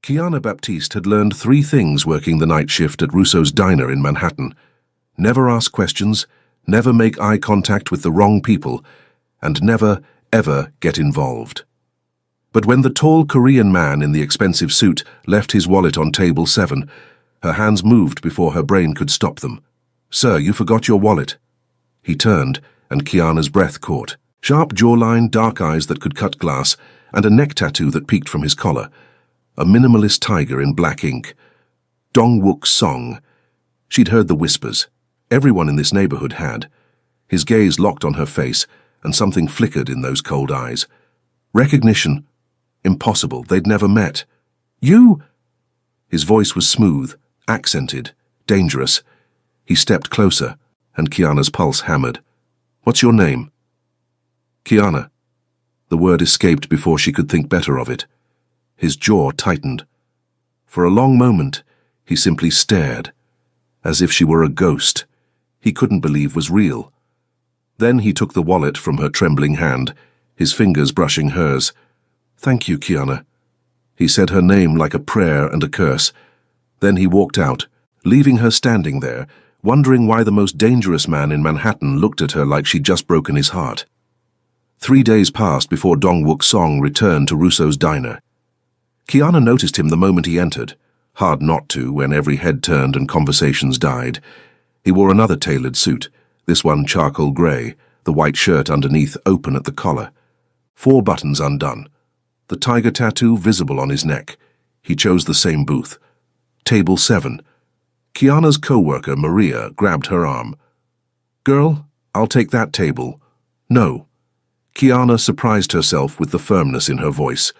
Kiana Baptiste had learned 3 things working the night shift at Russo's diner in Manhattan. Never ask questions, never make eye contact with the wrong people, and never, ever get involved. But when the tall Korean man in the expensive suit left his wallet on table 7, her hands moved before her brain could stop them. "Sir, you forgot your wallet." He turned, and Kiana's breath caught. Sharp jawline, dark eyes that could cut glass, and a neck tattoo that peeked from his collar. A minimalist tiger in black ink. Dong-wook's song. She'd heard the whispers. Everyone in this neighborhood had. His gaze locked on her face, and something flickered in those cold eyes. Recognition. Impossible. They'd never met. "You!" His voice was smooth, accented, dangerous. He stepped closer, and Kiana's pulse hammered. "What's your name?" "Kiana." The word escaped before she could think better of it. His jaw tightened. For a long moment, he simply stared, as if she were a ghost he couldn't believe was real. Then he took the wallet from her trembling hand, his fingers brushing hers. "Thank you, Kiana." He said her name like a prayer and a curse. Then he walked out, leaving her standing there, wondering why the most dangerous man in Manhattan looked at her like she'd just broken his heart. 3 days passed before Dong-wook's song returned to Russo's diner. Kiana noticed him the moment he entered. Hard not to when every head turned and conversations died. He wore another tailored suit, this one charcoal grey, the white shirt underneath open at the collar. 4 buttons undone. The tiger tattoo visible on his neck. He chose the same booth. Table 7. Kiana's co-worker, Maria, grabbed her arm. "Girl, I'll take that table." "No." Kiana surprised herself with the firmness in her voice.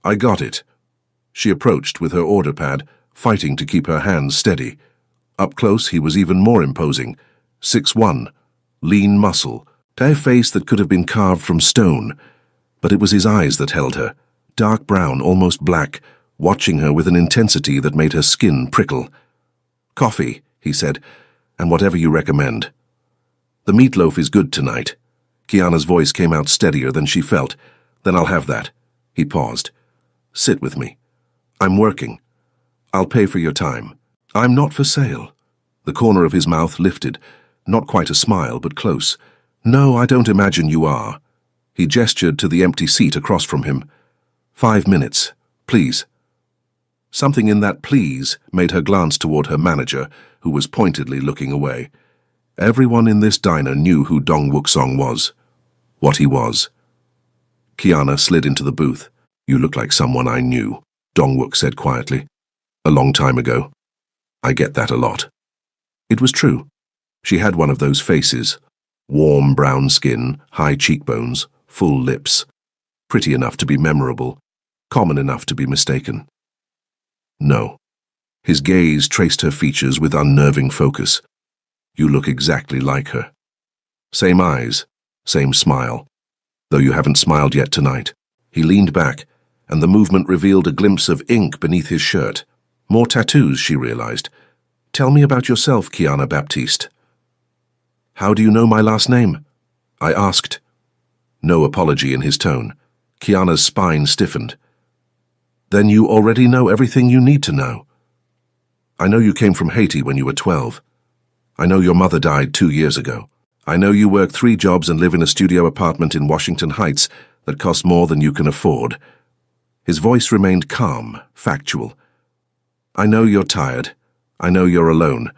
"I got it." She approached with her order pad, fighting to keep her hands steady. Up close, he was even more imposing. 6'1", lean muscle, a face that could have been carved from stone. But it was his eyes that held her, dark brown, almost black, watching her with an intensity that made her skin prickle. "Coffee," he said, "and whatever you recommend." "The meatloaf is good tonight." Kiana's voice came out steadier than she felt. "Then I'll have that." He paused. "Sit with me. I'm working. I'll pay for your time. I'm not for sale." The corner of his mouth lifted, not quite a smile, but close. "No, I don't imagine you are." He gestured to the empty seat across from him. 5 minutes, please." Something in that please made her glance toward her manager, who was pointedly looking away. Everyone in this diner knew who Dong-wook Song was. What he was. Kiana slid into the booth. "You look like someone I knew," Dong-wook said quietly. "A long time ago." "I get that a lot." It was true. She had one of those faces. Warm brown skin, high cheekbones, full lips. Pretty enough to be memorable, common enough to be mistaken. No. His gaze traced her features with unnerving focus. "You look exactly like her. Same eyes, same smile. Though you haven't smiled yet tonight." He leaned back, and the movement revealed a glimpse of ink beneath his shirt. More tattoos, she realized. "Tell me about yourself, Kiana Baptiste." "How do you know my last name?" I asked. No apology in his tone. Kiana's spine stiffened. "Then you already know everything you need to know. I know you came from Haiti when you were 12. I know your mother died 2 years ago. I know you work 3 jobs and live in a studio apartment in Washington Heights that costs more than you can afford." His voice remained calm, factual. "I know you're tired. I know you're alone.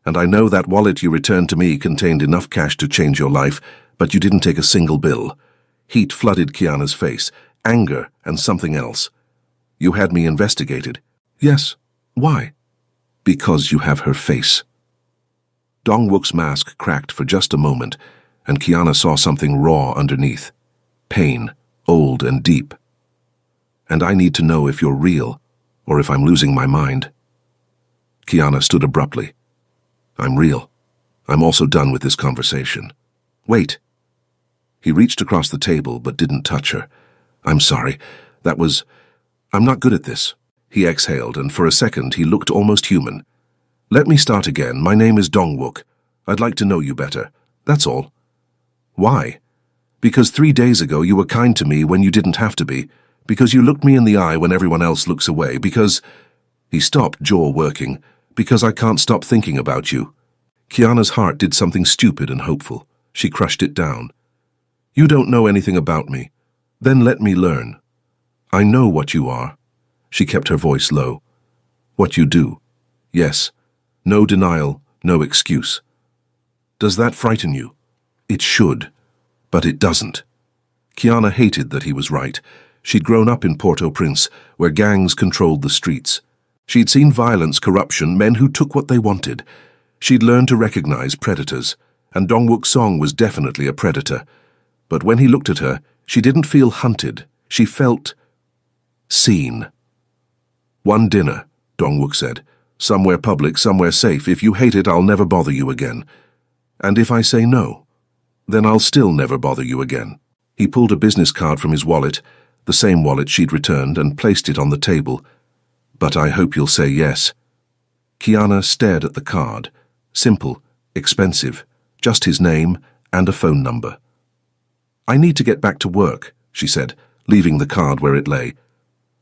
And I know that wallet you returned to me contained enough cash to change your life, but you didn't take a single bill." Heat flooded Kiana's face, anger and something else. "You had me investigated." "Yes. Why?" "Because you have her face." Dong-wook's mask cracked for just a moment, and Kiana saw something raw underneath. Pain, old and deep. "And I need to know if you're real, or if I'm losing my mind." Kiana stood abruptly. "I'm real. I'm also done with this conversation." "Wait." He reached across the table but didn't touch her. "I'm sorry. I'm not good at this." He exhaled, and for a second he looked almost human. "Let me start again. My name is Dong-wook. I'd like to know you better. That's all." "Why?" "Because 3 days ago you were kind to me when you didn't have to be, Because you looked me in the eye when everyone else looks away. Because—" He stopped, jaw working. "Because I can't stop thinking about you." Kiana's heart did something stupid and hopeful. She crushed it down. "You don't know anything about me. Then let me learn. I know what you are." She kept her voice low. "What you do. Yes. No denial, no excuse. Does that frighten you? It should. But it doesn't." Kiana hated that he was right. She'd grown up in Port-au-Prince, where gangs controlled the streets. She'd seen violence, corruption, men who took what they wanted. She'd learned to recognize predators, and Dongwook Song was definitely a predator. But when he looked at her, she didn't feel hunted. She felt seen. "One dinner," Dongwook said. "Somewhere public, somewhere safe. If you hate it, I'll never bother you again. And if I say no, then I'll still never bother you again." He pulled a business card from his wallet, the same wallet she'd returned, and placed it on the table. "But I hope you'll say yes." Kiana stared at the card. Simple, expensive, just his name and a phone number. "I need to get back to work," she said, leaving the card where it lay.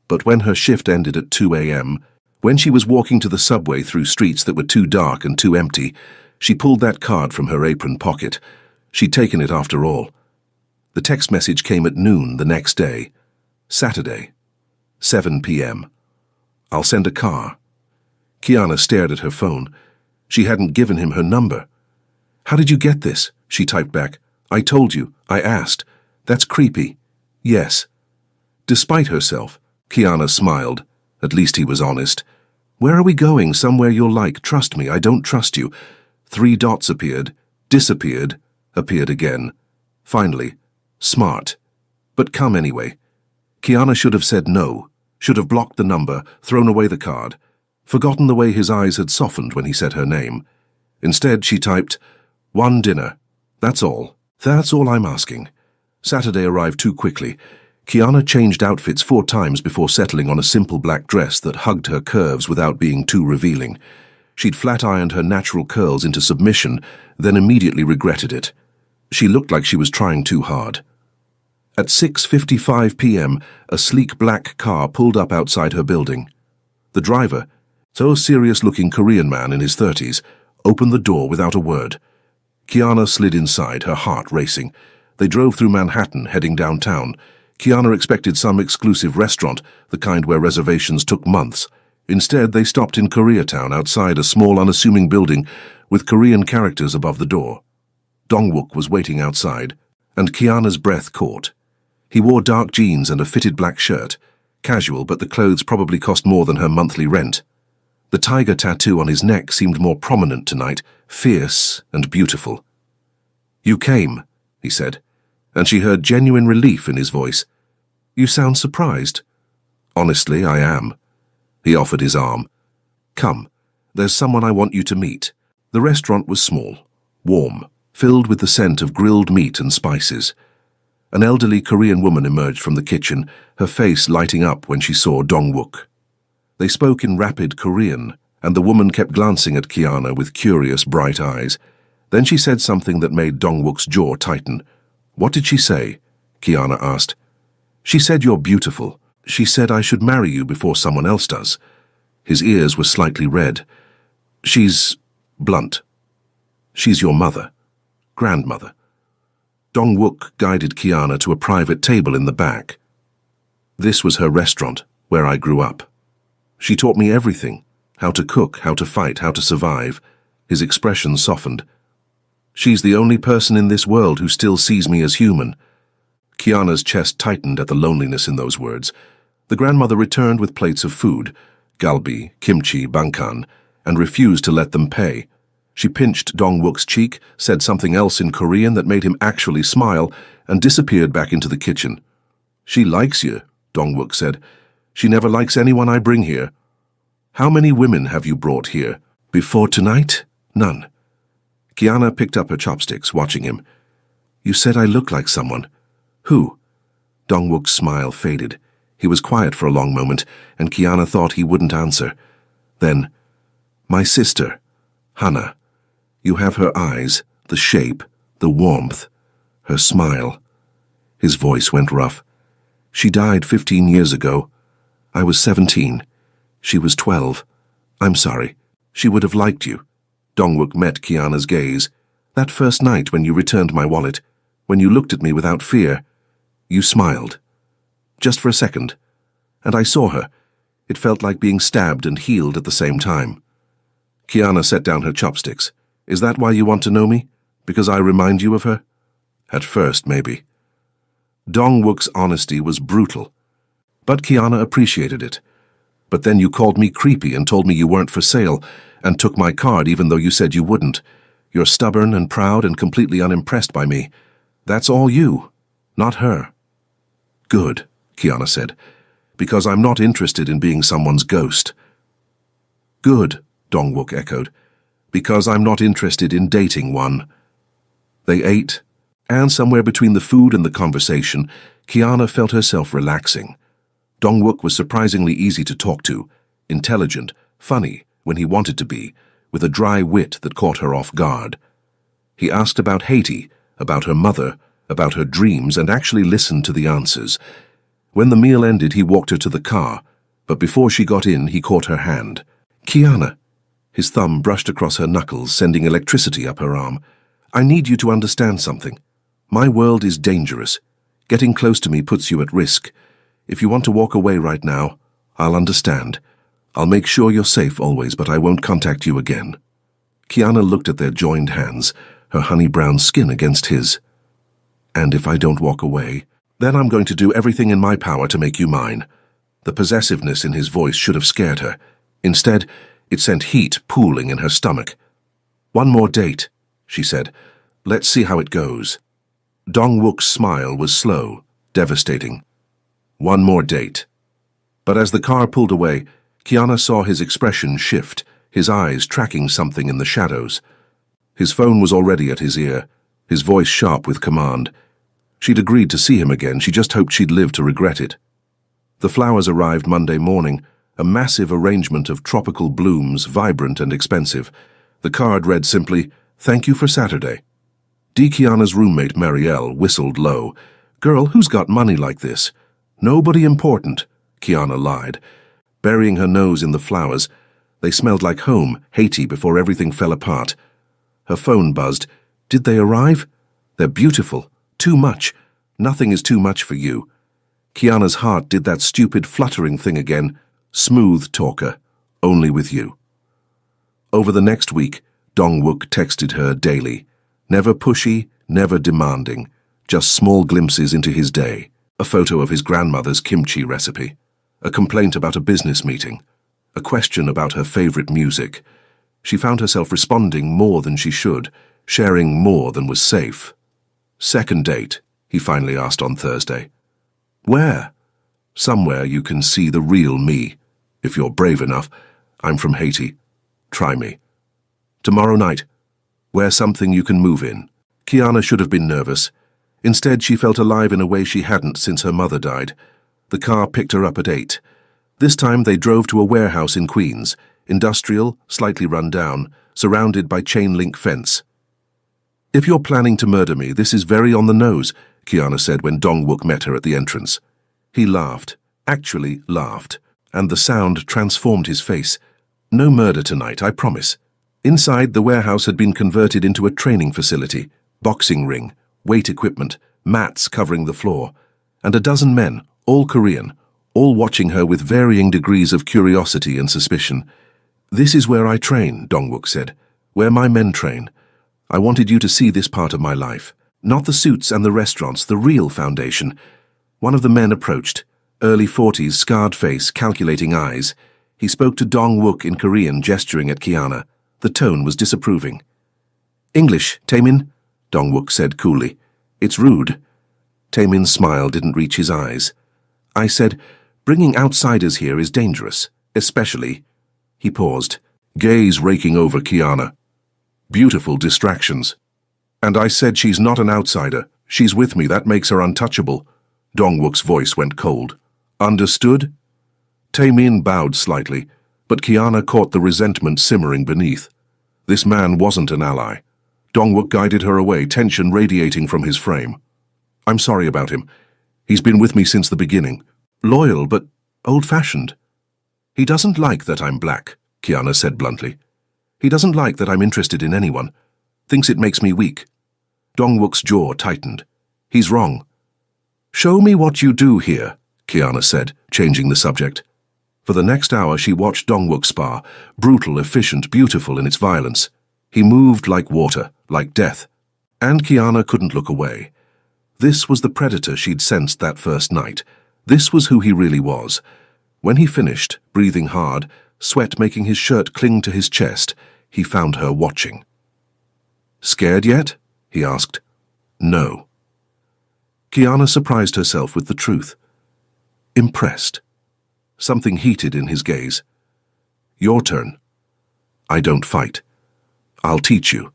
But when her shift ended at 2 a.m., when she was walking to the subway through streets that were too dark and too empty, she pulled that card from her apron pocket. She'd taken it after all. The text message came at noon the next day. Saturday, 7 p.m. "I'll send a car." Kiana stared at her phone. She hadn't given him her number. "How did you get this?" she typed back. "I told you. I asked. That's creepy." "Yes." Despite herself, Kiana smiled. At least he was honest. "Where are we going? Somewhere you'll like. Trust me, I don't trust you." 3 dots appeared, disappeared, appeared again. Finally, smart. But come anyway. Kiana should have said no, should have blocked the number, thrown away the card, forgotten the way his eyes had softened when he said her name. Instead, she typed, "One dinner. That's all. That's all I'm asking." Saturday arrived too quickly. Kiana changed outfits 4 times before settling on a simple black dress that hugged her curves without being too revealing. She'd flat-ironed her natural curls into submission, then immediately regretted it. She looked like she was trying too hard. At 6:55 p.m., a sleek black car pulled up outside her building. The driver, so serious-looking Korean man in his 30s, opened the door without a word. Kiana slid inside, her heart racing. They drove through Manhattan, heading downtown. Kiana expected some exclusive restaurant, the kind where reservations took months. Instead, they stopped in Koreatown outside a small, unassuming building with Korean characters above the door. Dongwook was waiting outside, and Kiana's breath caught. He wore dark jeans and a fitted black shirt. Casual, but the clothes probably cost more than her monthly rent. The tiger tattoo on his neck seemed more prominent tonight, fierce and beautiful. "You came," he said, and she heard genuine relief in his voice. "You sound surprised." "Honestly, I am." He offered his arm. "Come, there's someone I want you to meet." The restaurant was small, warm, filled with the scent of grilled meat and spices. An elderly Korean woman emerged from the kitchen, her face lighting up when she saw Dongwook. They spoke in rapid Korean, and the woman kept glancing at Kiana with curious, bright eyes. Then she said something that made Dongwook's jaw tighten. "What did she say?" Kiana asked. "She said you're beautiful. She said I should marry you before someone else does." His ears were slightly red. "She's blunt. She's your mother. Grandmother." Dongwook guided Kiana to a private table in the back. "This was her restaurant, where I grew up. She taught me everything, how to cook, how to fight, how to survive." His expression softened. "She's the only person in this world who still sees me as human." Kiana's chest tightened at the loneliness in those words. The grandmother returned with plates of food, galbi, kimchi, bangkan, and refused to let them pay. She pinched Dongwook's cheek, said something else in Korean that made him actually smile, and disappeared back into the kitchen. "She likes you," Dongwook said. "She never likes anyone I bring here." "How many women have you brought here?" "Before tonight? None." Kiana picked up her chopsticks, watching him. "You said I look like someone. Who?" Dongwook's smile faded. He was quiet for a long moment, and Kiana thought he wouldn't answer. Then, "My sister, Hannah. You have her eyes, the shape, the warmth, her smile." His voice went rough. She died 15 years ago. I was 17. She was 12. I'm sorry. She would have liked you. Dongwook met Kiana's gaze. That first night when you returned my wallet, when you looked at me without fear, you smiled. Just for a second. And I saw her. It felt like being stabbed and healed at the same time. Kiana set down her chopsticks. Is that why you want to know me? Because I remind you of her? At first, maybe. Dongwook's honesty was brutal. But Kiana appreciated it. But then you called me creepy and told me you weren't for sale, and took my card even though you said you wouldn't. You're stubborn and proud and completely unimpressed by me. That's all you, not her. Good, Kiana said, because I'm not interested in being someone's ghost. Good, Dongwook echoed, because I'm not interested in dating one. They ate, and somewhere between the food and the conversation, Kiana felt herself relaxing. Dongwook was surprisingly easy to talk to, intelligent, funny when he wanted to be, with a dry wit that caught her off guard. He asked about Haiti, about her mother, about her dreams, and actually listened to the answers. When the meal ended, he walked her to the car, but before she got in, he caught her hand. Kiana. His thumb brushed across her knuckles, sending electricity up her arm. I need you to understand something. My world is dangerous. Getting close to me puts you at risk. If you want to walk away right now, I'll understand. I'll make sure you're safe always, but I won't contact you again. Kiana looked at their joined hands, her honey-brown skin against his. And if I don't walk away, then I'm going to do everything in my power to make you mine. The possessiveness in his voice should have scared her. Instead, it sent heat pooling in her stomach. One more date, she said. Let's see how it goes. Dongwook's smile was slow, devastating. One more date. But as the car pulled away, Kiana saw his expression shift, his eyes tracking something in the shadows. His phone was already at his ear, his voice sharp with command. She'd agreed to see him again, she just hoped she'd live to regret it. The flowers arrived Monday morning, a massive arrangement of tropical blooms, vibrant and expensive. The card read simply, "Thank you for Saturday." Kiana's roommate Marielle whistled low. Girl, who's got money like this? Nobody important, Kiana lied. Burying her nose in the flowers, they smelled like home, Haiti, before everything fell apart. Her phone buzzed. Did they arrive? They're beautiful. Too much. Nothing is too much for you. Kiana's heart did that stupid fluttering thing again. Smooth talker. Only with you. Over the next week, Dongwook texted her daily. Never pushy, never demanding. Just small glimpses into his day. A photo of his grandmother's kimchi recipe. A complaint about a business meeting. A question about her favorite music. She found herself responding more than she should, sharing more than was safe. Second date, he finally asked on Thursday. Where? Somewhere you can see the real me. If you're brave enough. I'm from Haiti. Try me. Tomorrow night. Wear something you can move in. Kiana should have been nervous. Instead, she felt alive in a way she hadn't since her mother died. The car picked her up at 8. This time they drove to a warehouse in Queens, industrial, slightly run down, surrounded by chain-link fence. If you're planning to murder me, this is very on the nose, Kiana said when Dongwook met her at the entrance. He laughed, actually laughed, and the sound transformed his face. No murder tonight, I promise. Inside, the warehouse had been converted into a training facility, boxing ring, weight equipment, mats covering the floor, and a dozen men, all Korean, all watching her with varying degrees of curiosity and suspicion. This is where I train, Dongwook said, where my men train. I wanted you to see this part of my life. Not the suits and the restaurants, the real foundation. One of the men approached, early 40s, scarred face, calculating eyes. He spoke to Dongwook in Korean, gesturing at Kiana. The tone was disapproving. English, Taemin, Dongwook said coolly. It's rude. Taemin's smile didn't reach his eyes. I said, bringing outsiders here is dangerous, especially... He paused, gaze raking over Kiana. Beautiful distractions. And I said she's not an outsider. She's with me, that makes her untouchable. Dongwook's voice went cold. Understood? Taemin bowed slightly, but Kiana caught the resentment simmering beneath. This man wasn't an ally. Dongwook guided her away, tension radiating from his frame. I'm sorry about him. He's been with me since the beginning. Loyal, but old-fashioned. He doesn't like that I'm black, Kiana said bluntly. He doesn't like that I'm interested in anyone. Thinks it makes me weak. Dongwook's jaw tightened. He's wrong. Show me what you do here, Kiana said, changing the subject. For the next hour she watched Dongwook spar, brutal, efficient, beautiful in its violence. He moved like water, like death. And Kiana couldn't look away. This was the predator she'd sensed that first night. This was who he really was. When he finished, breathing hard, sweat making his shirt cling to his chest, he found her watching. Scared yet? He asked. No. Kiana surprised herself with the truth. Impressed. Something heated in his gaze. Your turn. I don't fight. I'll teach you.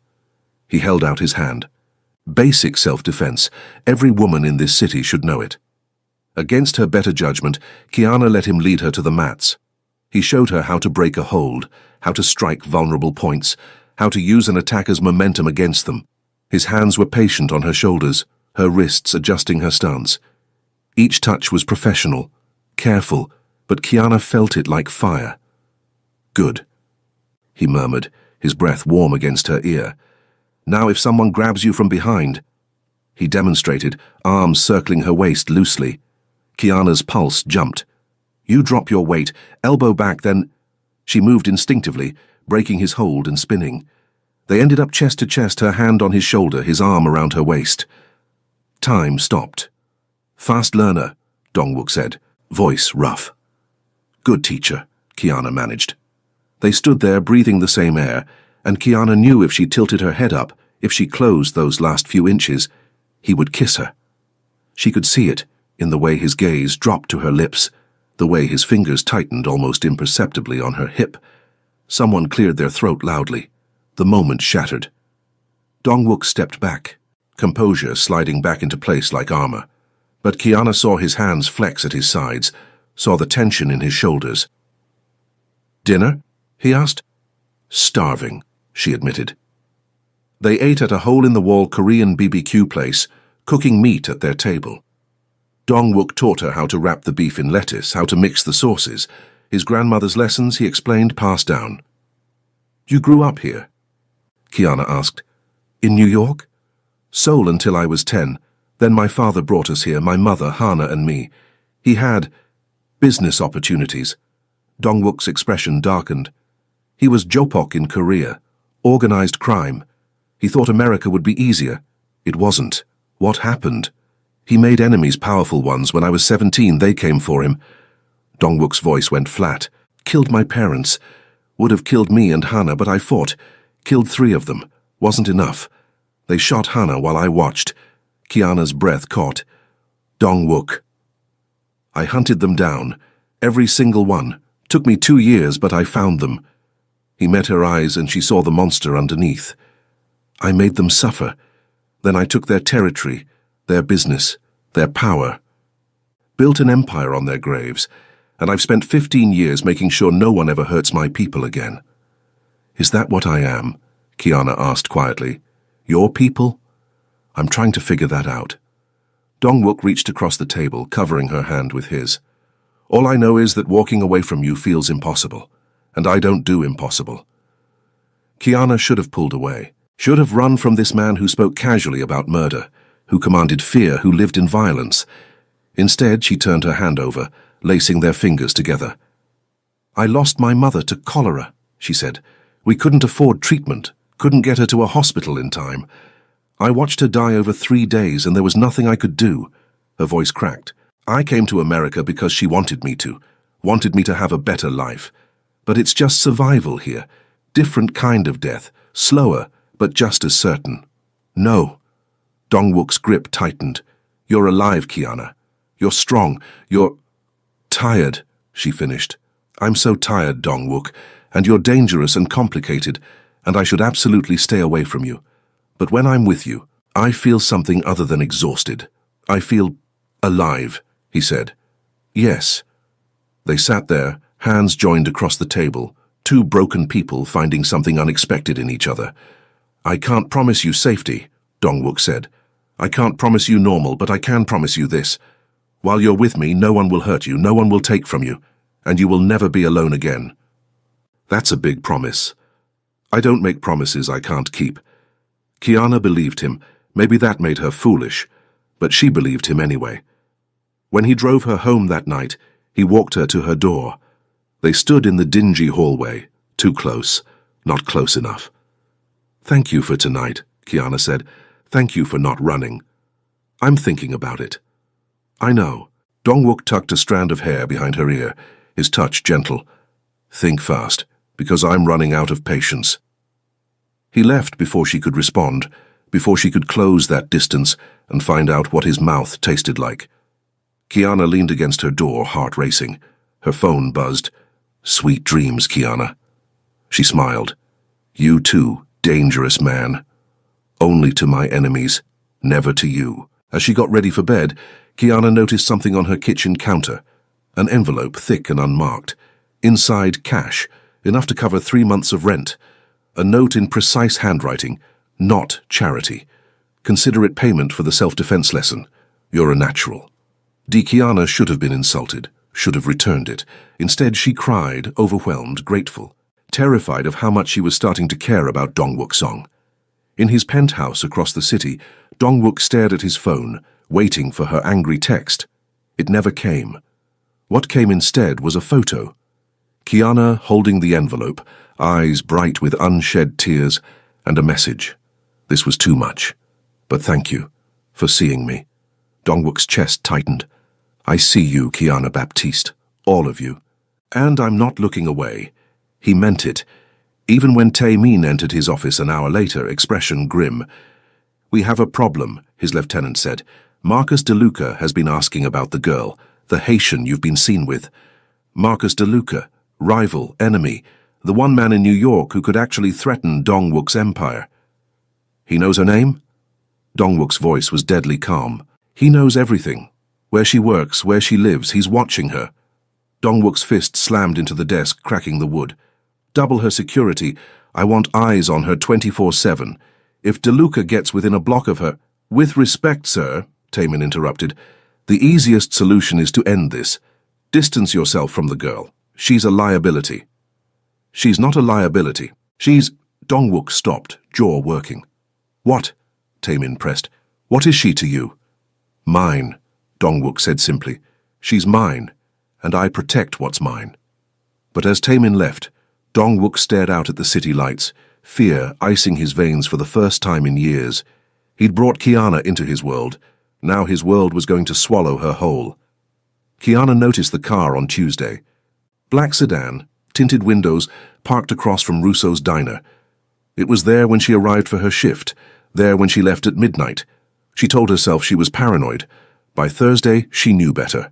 He held out his hand. Basic self-defense. Every woman in this city should know it. Against her better judgment, Kiana let him lead her to the mats. He showed her how to break a hold, how to strike vulnerable points, how to use an attacker's momentum against them. His hands were patient on her shoulders, her wrists adjusting her stance. Each touch was professional, careful, but Kiana felt it like fire. Good, he murmured, his breath warm against her ear. Now if someone grabs you from behind. He demonstrated, arms circling her waist loosely. Kiana's pulse jumped. You drop your weight, elbow back, then... She moved instinctively, breaking his hold and spinning. They ended up chest to chest, her hand on his shoulder, his arm around her waist. Time stopped. Fast learner, Dongwook said, voice rough. Good teacher, Kiana managed. They stood there breathing the same air, and Kiana knew if she tilted her head up, if she closed those last few inches, he would kiss her. She could see it in the way his gaze dropped to her lips, the way his fingers tightened almost imperceptibly on her hip. Someone cleared their throat loudly. The moment shattered. Dongwook stepped back, composure sliding back into place like armor. But Kiana saw his hands flex at his sides, saw the tension in his shoulders. Dinner? He asked. Starving, she admitted. They ate at a hole-in-the-wall Korean BBQ place, cooking meat at their table. Dongwook taught her how to wrap the beef in lettuce, how to mix the sauces. His grandmother's lessons, he explained, passed down. You grew up here? Kiana asked. In New York? Seoul until I was 10. Then my father brought us here, my mother, Hana, and me. He had business opportunities. Dongwook's expression darkened. He was Jopok in Korea, organized crime. He thought America would be easier. It wasn't. What happened? He made enemies, powerful ones. When I was 17, they came for him. Dongwook's voice went flat. Killed my parents. Would have killed me and Hana, but I fought. Killed 3 of them. Wasn't enough. They shot Hana while I watched. Kiana's breath caught. Dongwook. I hunted them down. Every single one. Took me 2 years, but I found them. He met her eyes and she saw the monster underneath. I made them suffer. Then I took their territory, their business, their power. Built an empire on their graves, and I've spent 15 years making sure no one ever hurts my people again. Is that what I am? Kiana asked quietly. Your people? I'm trying to figure that out. Dongwook reached across the table, covering her hand with his. All I know is that walking away from you feels impossible, and I don't do impossible. Kiana should have pulled away, should have run from this man who spoke casually about murder, who commanded fear, who lived in violence. Instead, she turned her hand over, lacing their fingers together. I lost my mother to cholera, she said. We couldn't afford treatment, couldn't get her to a hospital in time. I watched her die over 3 days, and there was nothing I could do. Her voice cracked. I came to America because she wanted me to have a better life. But it's just survival here. Different kind of death, slower, but just as certain. No. Dongwook's grip tightened. You're alive, Kiana. You're strong. You're tired, she finished. I'm so tired, Dongwook, and you're dangerous and complicated, and I should absolutely stay away from you. But when I'm with you, I feel something other than exhausted. I feel alive, he said. Yes. They sat there, hands joined across the table, 2 broken people finding something unexpected in each other. I can't promise you safety, Dongwook said. I can't promise you normal, but I can promise you this. While you're with me, no one will hurt you, no one will take from you, and you will never be alone again. That's a big promise. I don't make promises I can't keep. Kiana believed him. Maybe that made her foolish, but she believed him anyway. When he drove her home that night, he walked her to her door. They stood in the dingy hallway, too close, not close enough. "Thank you for tonight," Kiana said. "Thank you for not running. I'm thinking about it." "I know." Dongwook tucked a strand of hair behind her ear, his touch gentle. "Think fast, because I'm running out of patience." He left before she could respond, before she could close that distance and find out what his mouth tasted like. Kiana leaned against her door, heart racing. Her phone buzzed. "Sweet dreams, Kiana." She smiled. "You too, dangerous man. Only to my enemies, never to you." As she got ready for bed, Kiana noticed something on her kitchen counter. An envelope, thick and unmarked. Inside, cash, enough to cover 3 months of rent. A note in precise handwriting. Not charity. Consider it payment for the self-defense lesson. You're a natural. Kiana should have been insulted, should have returned it. Instead, she cried, overwhelmed, grateful, terrified of how much she was starting to care about Dongwook Song. In his penthouse across the city, Dongwook stared at his phone, waiting for her angry text. It never came. What came instead was a photo. Kiana holding the envelope, eyes bright with unshed tears, and a message. This was too much. But thank you for seeing me. Dongwook's chest tightened. "I see you, Kiana Baptiste, all of you. And I'm not looking away." He meant it. Even when Tae-min entered his office an hour later, expression grim. "We have a problem," his lieutenant said. "Marcus DeLuca has been asking about the girl, the Haitian you've been seen with. Marcus DeLuca, rival, enemy, the one man in New York who could actually threaten Dongwook's empire." "He knows her name?" Dongwook's voice was deadly calm. "He knows everything. Where she works, where she lives, he's watching her." Dongwook's fist slammed into the desk, cracking the wood. "Double her security. I want eyes on her 24/7. If DeLuca gets within a block of her—" "With respect, sir," Tae-min interrupted, "the easiest solution is to end this. Distance yourself from the girl. She's a liability." "She's not a liability. She's—" Dongwook stopped, jaw working. "What?" Tae-min pressed. "What is she to you?" "Mine," Dongwook said simply. "She's mine, and I protect what's mine." But as Tae-min left, Dongwook stared out at the city lights, fear icing his veins for the first time in years. He'd brought Kiana into his world. Now his world was going to swallow her whole. Kiana noticed the car on Tuesday. Black sedan, tinted windows, parked across from Russo's diner. It was there when she arrived for her shift, there when she left at midnight. She told herself she was paranoid. By Thursday, she knew better.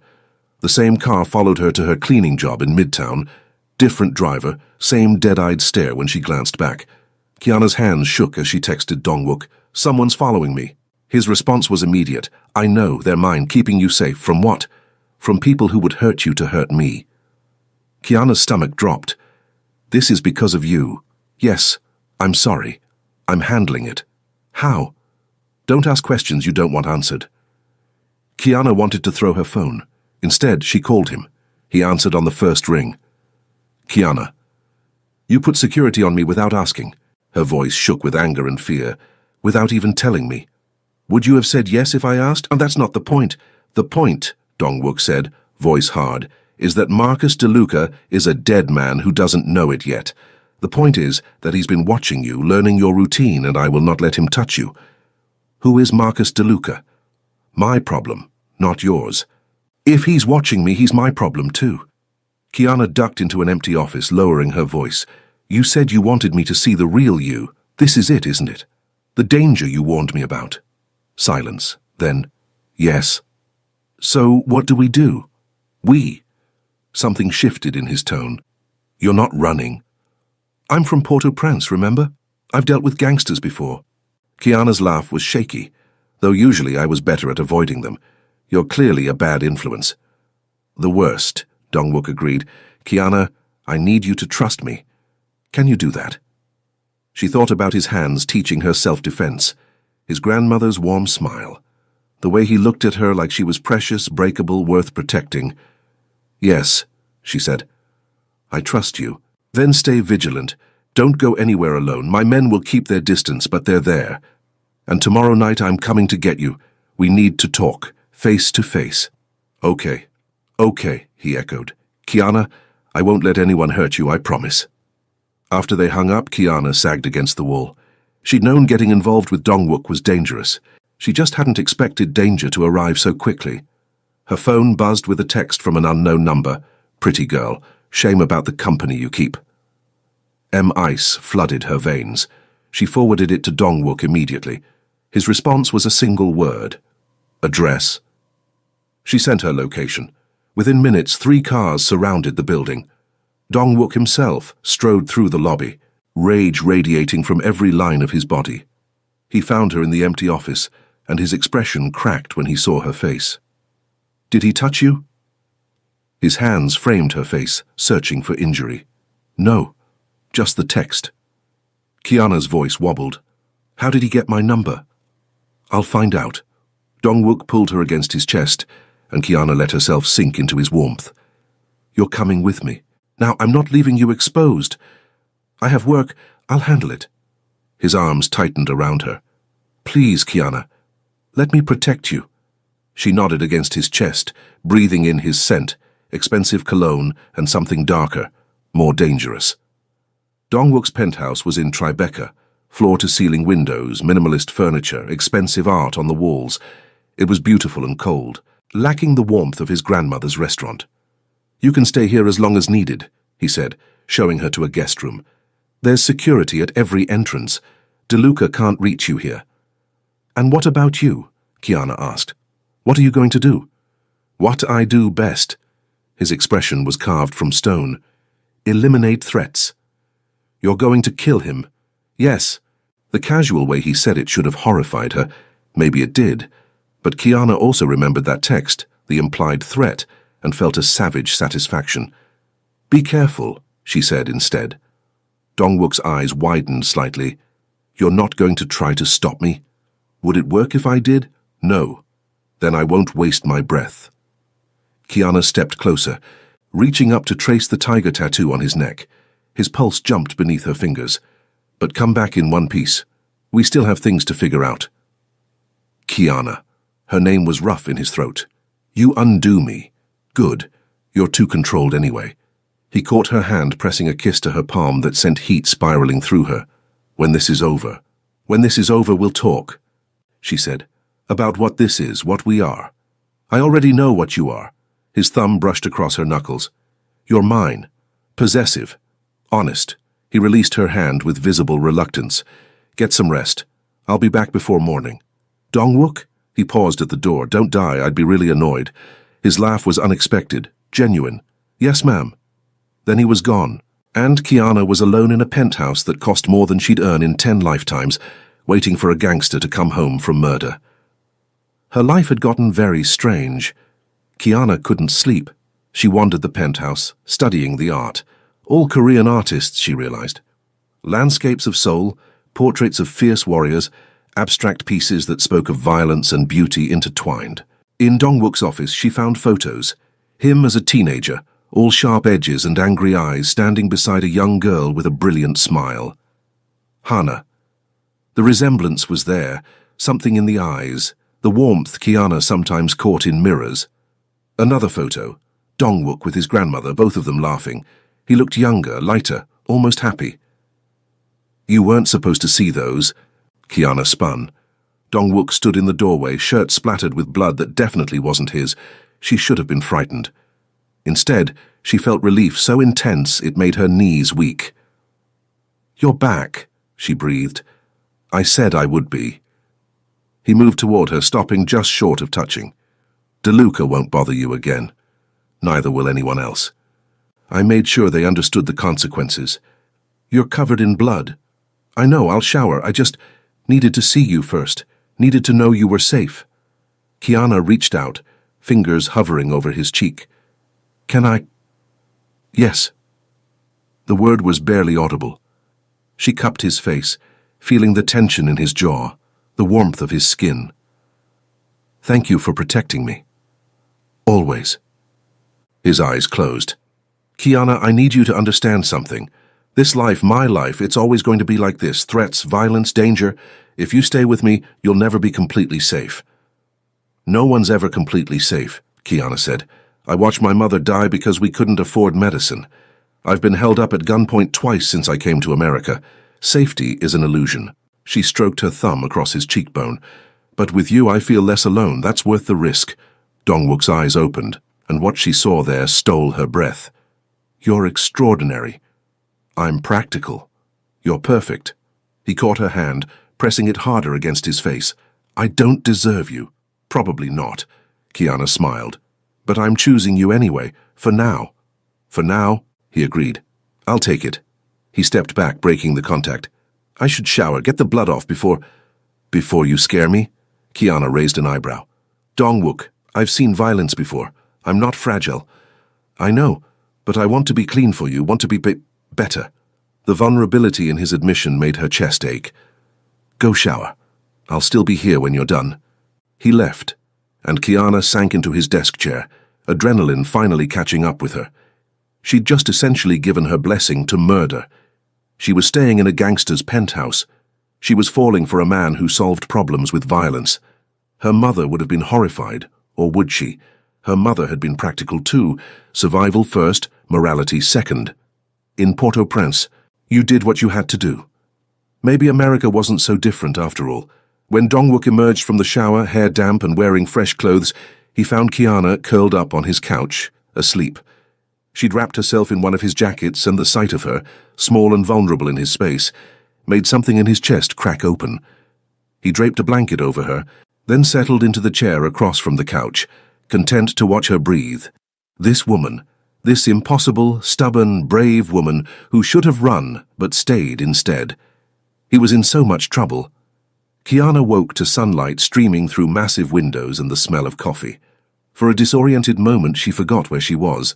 The same car followed her to her cleaning job in Midtown. Different driver, same dead-eyed stare when she glanced back. Kiana's hands shook as she texted Dongwook, "Someone's following me." His response was immediate. "I know, they're mine, keeping you safe. From what? From people who would hurt you to hurt me." Kiana's stomach dropped. "This is because of you. Yes, I'm sorry. I'm handling it." "How?" "Don't ask questions you don't want answered." Kiana wanted to throw her phone. Instead, she called him. He answered on the first ring. "Kiana, you put security on me without asking." Her voice shook with anger and fear. "Without even telling me. Would you have said yes if I asked? And that's not the point. The point," Dongwook said, voice hard, "is that Marcus DeLuca is a dead man who doesn't know it yet. The point is that he's been watching you, learning your routine, and I will not let him touch you." "Who is Marcus DeLuca?" "My problem, not yours." "If he's watching me, he's my problem too." Kiana ducked into an empty office, lowering her voice. "You said you wanted me to see the real you. This is it, isn't it? The danger you warned me about." Silence. Then, "Yes." "So what do we do?" "We." Something shifted in his tone. "You're not running." "I'm from Port-au-Prince, remember? I've dealt with gangsters before." Kiana's laugh was shaky, though usually I was better at avoiding them. "You're clearly a bad influence." "The worst," Dongwook agreed. "Kiana, I need you to trust me. Can you do that?" She thought about his hands teaching her self-defense, his grandmother's warm smile. The way he looked at her like she was precious, breakable, worth protecting. "Yes," she said. "I trust you. Then stay vigilant. Don't go anywhere alone. My men will keep their distance, but they're there. And tomorrow night I'm coming to get you. We need to talk, face to face." "Okay, okay," he echoed. "Kiana, I won't let anyone hurt you, I promise." After they hung up, Kiana sagged against the wall. She'd known getting involved with Dongwook was dangerous. She just hadn't expected danger to arrive so quickly. Her phone buzzed with a text from an unknown number. "Pretty girl, shame about the company you keep." Ice flooded her veins. She forwarded it to Dongwook immediately. His response was a single word: address. She sent her location. Within minutes, 3 cars surrounded the building. Dongwook himself strode through the lobby, rage radiating from every line of his body. He found her in the empty office, and his expression cracked when he saw her face. "Did he touch you?" His hands framed her face, searching for injury. "No, just the text." Kiana's voice wobbled. "How did he get my number?" "I'll find out." Dongwook pulled her against his chest, and Kiana let herself sink into his warmth. "You're coming with me. Now, I'm not leaving you exposed. I have work. I'll handle it." His arms tightened around her. "Please, Kiana, let me protect you." She nodded against his chest, breathing in his scent, expensive cologne and something darker, more dangerous. Dongwook's penthouse was in Tribeca, floor-to-ceiling windows, minimalist furniture, expensive art on the walls. It was beautiful and cold, lacking the warmth of his grandmother's restaurant. "You can stay here as long as needed," he said, showing her to a guest room. "There's security at every entrance. DeLuca can't reach you here." "And what about you?" Kiana asked. "What are you going to do?" "What I do best." His expression was carved from stone. "Eliminate threats." "You're going to kill him?" "Yes." The casual way he said it should have horrified her. Maybe it did. But Kiana also remembered that text, the implied threat, and felt a savage satisfaction. "Be careful," she said instead. Dongwook's eyes widened slightly. "You're not going to try to stop me?" "Would it work if I did?" "No." "Then I won't waste my breath." Kiana stepped closer, reaching up to trace the tiger tattoo on his neck. His pulse jumped beneath her fingers. "But come back in one piece. We still have things to figure out." "Kiana." Her name was rough in his throat. "You undo me." "Good. You're too controlled anyway." He caught her hand, pressing a kiss to her palm that sent heat spiraling through her. "When this is over. When this is over, we'll talk," she said. "About what this is, what we are." "I already know what you are." His thumb brushed across her knuckles. "You're mine. Possessive. Honest." He released her hand with visible reluctance. "Get some rest. I'll be back before morning." "Dongwook?" He paused at the door. "Don't die, I'd be really annoyed." His laugh was unexpected, genuine. "Yes, ma'am." Then he was gone, and Kiana was alone in a penthouse that cost more than she'd earn in 10 lifetimes, waiting for a gangster to come home from murder. Her life had gotten very strange. Kiana couldn't sleep. She wandered the penthouse, studying the art. All Korean artists, she realized. Landscapes of soul, portraits of fierce warriors, abstract pieces that spoke of violence and beauty intertwined. In Dongwook's office, she found photos. Him as a teenager, all sharp edges and angry eyes, standing beside a young girl with a brilliant smile. Hana. The resemblance was there, something in the eyes, the warmth Kiana sometimes caught in mirrors. Another photo, Dongwook with his grandmother, both of them laughing. He looked younger, lighter, almost happy. "You weren't supposed to see those." Kiana spun. Dongwook stood in the doorway, shirt splattered with blood that definitely wasn't his. She should have been frightened. Instead, she felt relief so intense it made her knees weak. "You're back," she breathed. "I said I would be." He moved toward her, stopping just short of touching. "DeLuca won't bother you again. Neither will anyone else. I made sure they understood the consequences. You're covered in blood. I know, I'll shower. I just needed to see you first, needed to know you were safe." Kiana reached out, fingers hovering over his cheek. "Can I?" "Yes." The word was barely audible. She cupped his face, feeling the tension in his jaw, the warmth of his skin. Thank you for protecting me. Always. His eyes closed. Kiana, I need you to understand something. This life, my life, it's always going to be like this. Threats, violence, danger. If you stay with me, you'll never be completely safe. No one's ever completely safe, Kiana said. I watched my mother die because we couldn't afford medicine. I've been held up at gunpoint twice since I came to America. Safety is an illusion. She stroked her thumb across his cheekbone. But with you, I feel less alone. That's worth the risk. Dongwook's eyes opened, and what she saw there stole her breath. You're extraordinary. I'm practical. You're perfect. He caught her hand, pressing it harder against his face. I don't deserve you. Probably not. Kiana smiled. But I'm choosing you anyway, for now. For now, he agreed. I'll take it. He stepped back, breaking the contact. I should shower, get the blood off before you scare me? Kiana raised an eyebrow. Dongwook, I've seen violence before. I'm not fragile. I know, but I want to be clean for you, want to be better. The vulnerability in his admission made her chest ache. Go shower. I'll still be here when you're done. He left, and Kiana sank into his desk chair, adrenaline finally catching up with her. She'd just essentially given her blessing to murder. She was staying in a gangster's penthouse. She was falling for a man who solved problems with violence. Her mother would have been horrified, or would she? Her mother had been practical too. Survival first, morality second. In Port-au-Prince, you did what you had to do. Maybe America wasn't so different after all. When Dongwook emerged from the shower, hair damp and wearing fresh clothes, he found Kiana curled up on his couch, asleep. She'd wrapped herself in one of his jackets, and the sight of her, small and vulnerable in his space, made something in his chest crack open. He draped a blanket over her, then settled into the chair across from the couch, content to watch her breathe. This woman, this impossible, stubborn, brave woman who should have run but stayed instead. He was in so much trouble. Kiana woke to sunlight streaming through massive windows and the smell of coffee. For a disoriented moment she forgot where she was.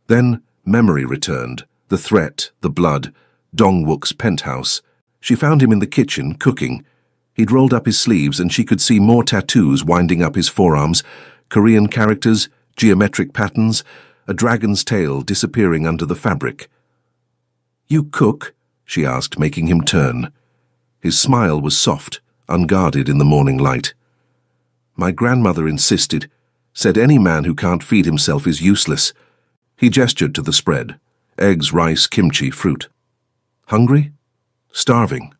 Then memory returned, the threat, the blood, Dongwook's penthouse. She found him in the kitchen, cooking. He'd rolled up his sleeves and she could see more tattoos winding up his forearms, Korean characters, geometric patterns, a dragon's tail disappearing under the fabric. You cook? She asked, making him turn. His smile was soft, unguarded in the morning light. My grandmother insisted, said any man who can't feed himself is useless. He gestured to the spread, eggs, rice, kimchi, fruit. Hungry? Starving.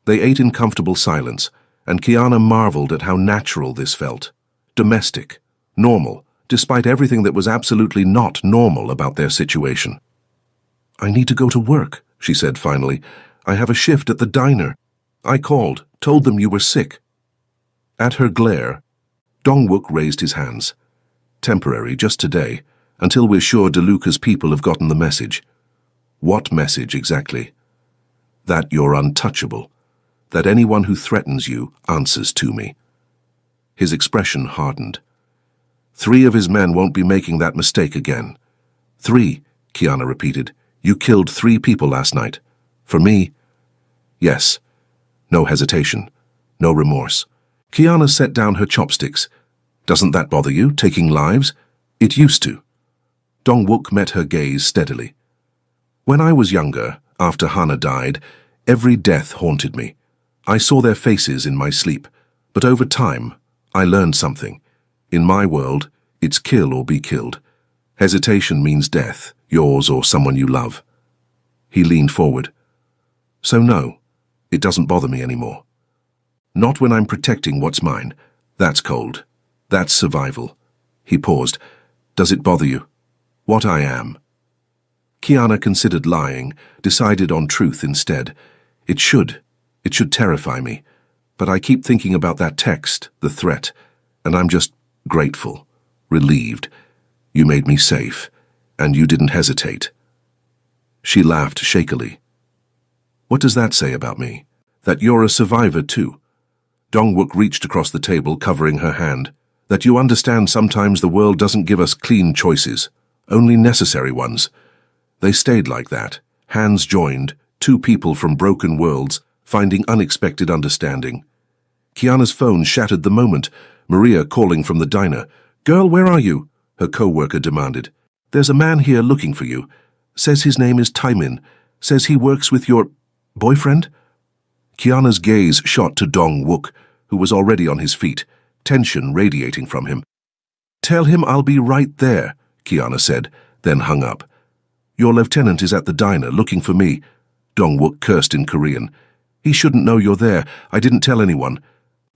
They ate in comfortable silence, and Kiana marveled at how natural this felt. Domestic, normal, despite everything that was absolutely not normal about their situation. I need to go to work, she said finally. I have a shift at the diner. I called, told them you were sick. At her glare, Dongwook raised his hands. Temporary, just today, until we're sure DeLuca's people have gotten the message. What message exactly? That you're untouchable. That anyone who threatens you answers to me. His expression hardened. 3 of his men won't be making that mistake again. 3, Kiana repeated. You killed 3 people last night. For me? Yes. No hesitation. No remorse. Kiana set down her chopsticks. Doesn't that bother you, taking lives? It used to. Dongwook met her gaze steadily. When I was younger, after Hana died, every death haunted me. I saw their faces in my sleep, but over time, I learned something. In my world, it's kill or be killed. Hesitation means death, yours or someone you love. He leaned forward. So no, it doesn't bother me anymore. Not when I'm protecting what's mine. That's cold. That's survival. He paused. Does it bother you? What I am? Kiana considered lying, decided on truth instead. It should terrify me. But I keep thinking about that text, the threat, and I'm just grateful, relieved. You made me safe, and you didn't hesitate. She laughed shakily. What does that say about me? That you're a survivor too. Dongwook reached across the table, covering her hand. That you understand sometimes the world doesn't give us clean choices, only necessary ones. They stayed like that, hands joined, 2 people from broken worlds, finding unexpected understanding. Kiana's phone shattered the moment, Maria calling from the diner. "Girl, where are you?" her co-worker demanded. "There's a man here looking for you. Says his name is Taimin. Says he works with your boyfriend?" Kiana's gaze shot to Dong Wook, who was already on his feet, tension radiating from him. "Tell him I'll be right there," Kiana said, then hung up. "Your lieutenant is at the diner looking for me," Dong Wook cursed in Korean. "He shouldn't know you're there. I didn't tell anyone."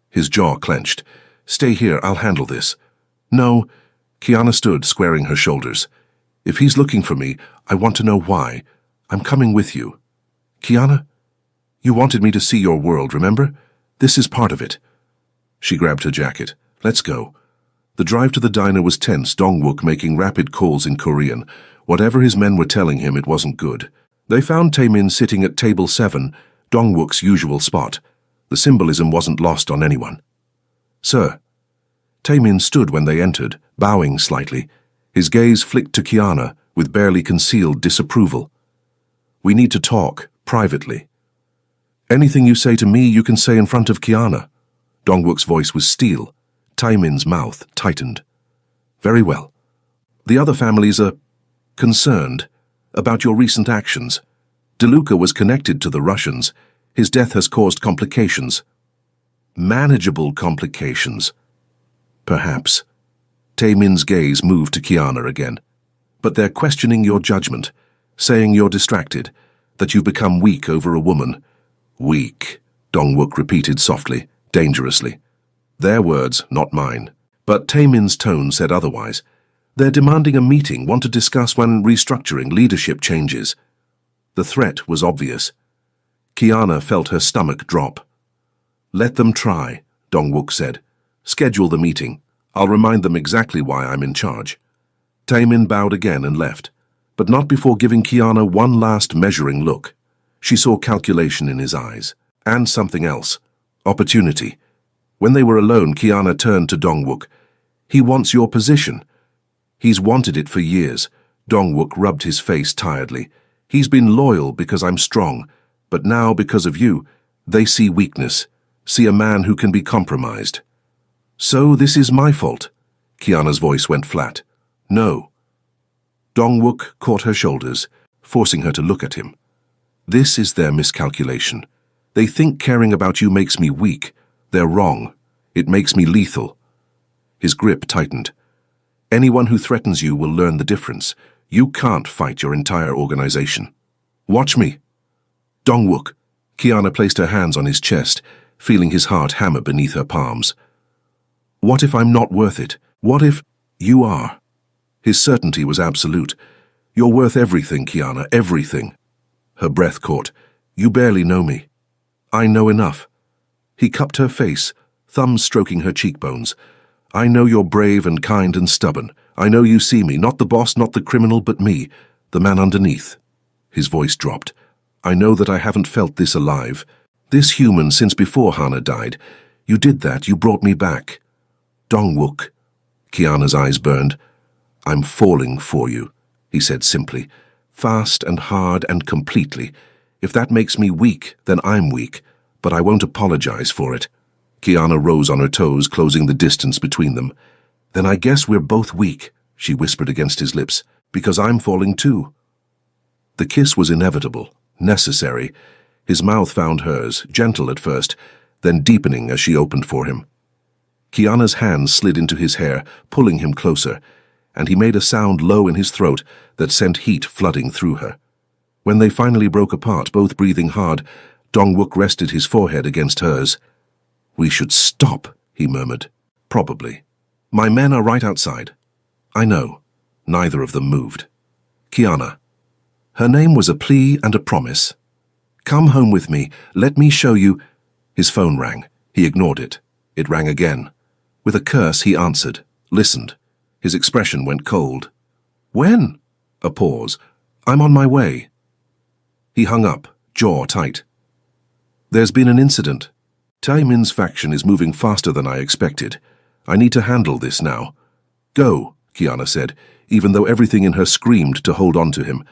His jaw clenched. "Stay here, I'll handle this." "No." Kiana stood, squaring her shoulders. "If he's looking for me, I want to know why. I'm coming with you." "Kiana? You wanted me to see your world, remember? This is part of it." She grabbed her jacket. "Let's go." The drive to the diner was tense, Dong Wook making rapid calls in Korean. Whatever his men were telling him, it wasn't good. They found Taemin sitting at table 7, Dong Wook's usual spot. The symbolism wasn't lost on anyone. "Sir." Taemin stood when they entered, bowing slightly. His gaze flicked to Kiana with barely concealed disapproval. "We need to talk, privately." "Anything you say to me, you can say in front of Kiana." Dong Wook's voice was steel. Taemin's mouth tightened. "Very well. The other families are concerned about your recent actions. DeLuca was connected to the Russians. His death has caused complications." "Manageable complications." "Perhaps." Taemin's gaze moved to Kiana again. "But they're questioning your judgment, saying you're distracted, that you've become weak over a woman." "Weak," Dong Wook repeated softly, dangerously. Their words, not mine. But Taemin's tone said otherwise. "They're demanding a meeting, want to discuss when restructuring leadership changes." The threat was obvious. Kiana felt her stomach drop. "Let them try," Dong Wook said. "Schedule the meeting. I'll remind them exactly why I'm in charge." Taemin bowed again and left, but not before giving Kiana one last measuring look. She saw calculation in his eyes, and something else. Opportunity. When they were alone, Kiana turned to Dong Wook. "He wants your position." "He's wanted it for years." Dong Wook rubbed his face tiredly. "He's been loyal because I'm strong, but now, because of you, they see weakness, see a man who can be compromised." "So this is my fault?" Kiana's voice went flat. "No." Dong Wook caught her shoulders, forcing her to look at him. "This is their miscalculation. They think caring about you makes me weak. They're wrong. It makes me lethal." His grip tightened. "Anyone who threatens you will learn the difference. You can't fight your entire organization. Watch me." "Dong Wook." Kiana placed her hands on his chest, feeling his heart hammer beneath her palms. "What if I'm not worth it? What if you are?" His certainty was absolute. "You're worth everything, Kiana, everything." Her breath caught. "You barely know me." "I know enough." He cupped her face, thumbs stroking her cheekbones. "I know you're brave and kind and stubborn. I know you see me, not the boss, not the criminal, but me, the man underneath." His voice dropped. "I know that I haven't felt this alive, this human since before Hana died. You did that, you brought me back." "Dong Wook." Kiana's eyes burned. "I'm falling for you," he said simply, "fast and hard and completely. If that makes me weak, then I'm weak, but I won't apologize for it." Kiana rose on her toes, closing the distance between them. "Then I guess we're both weak," she whispered against his lips, "because I'm falling too." The kiss was inevitable, necessary. His mouth found hers, gentle at first, then deepening as she opened for him. Kiana's hands slid into his hair, pulling him closer, and he made a sound low in his throat that sent heat flooding through her. When they finally broke apart, both breathing hard, Dong Wook rested his forehead against hers. "We should stop," he murmured. "Probably. My men are right outside." "I know." Neither of them moved. "Kiana." Her name was a plea and a promise. "Come home with me. Let me show you—" His phone rang. He ignored it. It rang again. With a curse, he answered, listened. His expression went cold. "When?" A pause. "I'm on my way." He hung up, jaw tight. "There's been an incident. Taemin's faction is moving faster than I expected. I need to handle this now." "Go," Kiana said, even though everything in her screamed to hold on to him.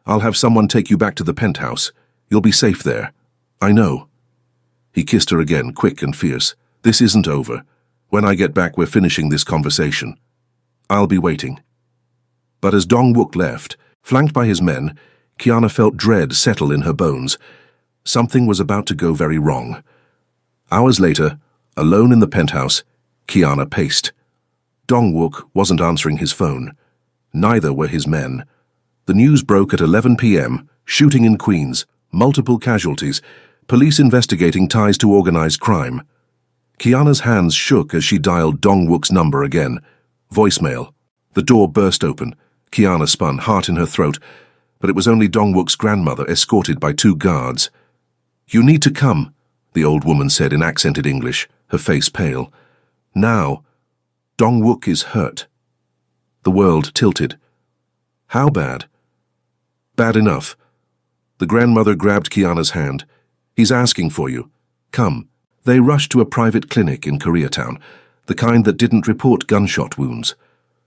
"I'll have someone take you back to the penthouse. You'll be safe there." "I know." He kissed her again, quick and fierce. "This isn't over." When I get back, we're finishing this conversation. I'll be waiting. But as Dong-wook left, flanked by his men, Kiana felt dread settle in her bones. Something was about to go very wrong. Hours later, alone in the penthouse, Kiana paced. Dong-wook wasn't answering his phone. Neither were his men. The news broke at 11 p.m., shooting in Queens, multiple casualties, police investigating ties to organized crime. Kiana's hands shook as she dialed Dong-wook's number again. Voicemail. The door burst open. Kiana spun, heart in her throat, but it was only Dong-wook's grandmother, escorted by 2 guards. "You need to come," the old woman said in accented English, her face pale. "Now. Dong-wook is hurt." The world tilted. How bad? Bad enough. The grandmother grabbed Kiana's hand. "He's asking for you. Come." They rushed to a private clinic in Koreatown, the kind that didn't report gunshot wounds.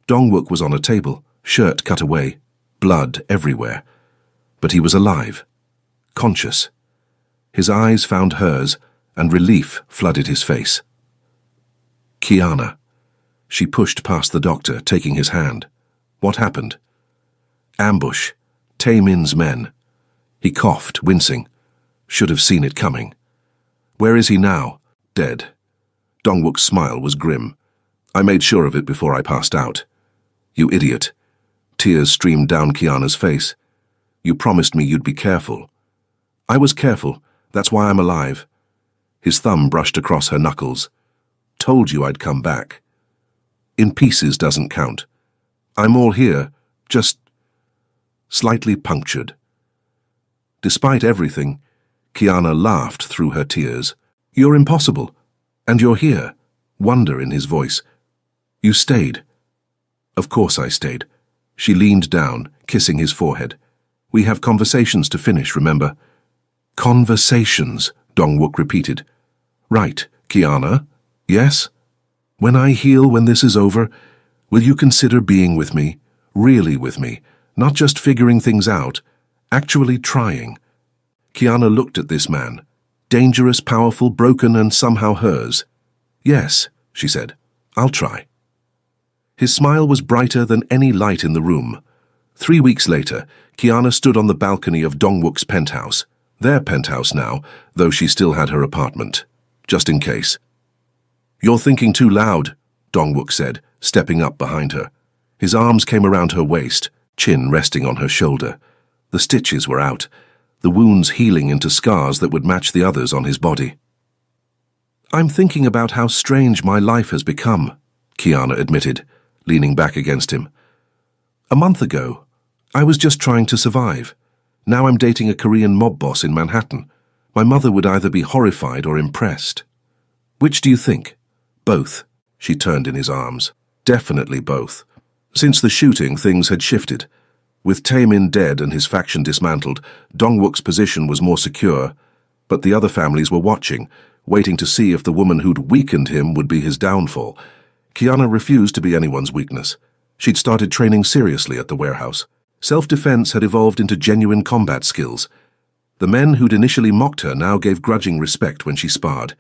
Dong-wook was on a table, shirt cut away, blood everywhere. But he was alive, conscious. His eyes found hers, and relief flooded his face. "Kiana." She pushed past the doctor, taking his hand. "What happened?" "Ambush. Tae-min's men." He coughed, wincing. Should have seen it coming. "Where is he now?" "Dead." Dong-wook's smile was grim. "I made sure of it before I passed out." "You idiot." Tears streamed down Kiana's face. "You promised me you'd be careful." "I was careful. That's why I'm alive." His thumb brushed across her knuckles. "Told you I'd come back." "In pieces doesn't count. I'm all here, just slightly punctured." Despite everything, Kiana laughed through her tears. "You're impossible. And you're here." Wonder in his voice. "You stayed." "Of course I stayed." She leaned down, kissing his forehead. "We have conversations to finish, remember?" "Conversations," Dong-wook repeated. "Right, Kiana. Yes? When I heal, when this is over, will you consider being with me, really with me, not just figuring things out, actually trying?" Kiana looked at this man, dangerous, powerful, broken, and somehow hers. "Yes," she said, "I'll try." His smile was brighter than any light in the room. 3 weeks later, Kiana stood on the balcony of Dong-wook's penthouse. Their penthouse now, though she still had her apartment. Just in case. "You're thinking too loud," Dong-wook said, stepping up behind her. His arms came around her waist, chin resting on her shoulder. The stitches were out, the wounds healing into scars that would match the others on his body. "I'm thinking about how strange my life has become," Kiana admitted, leaning back against him. "A month ago, I was just trying to survive. Now I'm dating a Korean mob boss in Manhattan. My mother would either be horrified or impressed." "Which do you think?" "Both." She turned in his arms. "Definitely both." Since the shooting, things had shifted. With Tae-min dead and his faction dismantled, Dong-wook's position was more secure, but the other families were watching, waiting to see if the woman who'd weakened him would be his downfall. Kiana refused to be anyone's weakness. She'd started training seriously at the warehouse. Self-defense had evolved into genuine combat skills. The men who'd initially mocked her now gave grudging respect when she sparred.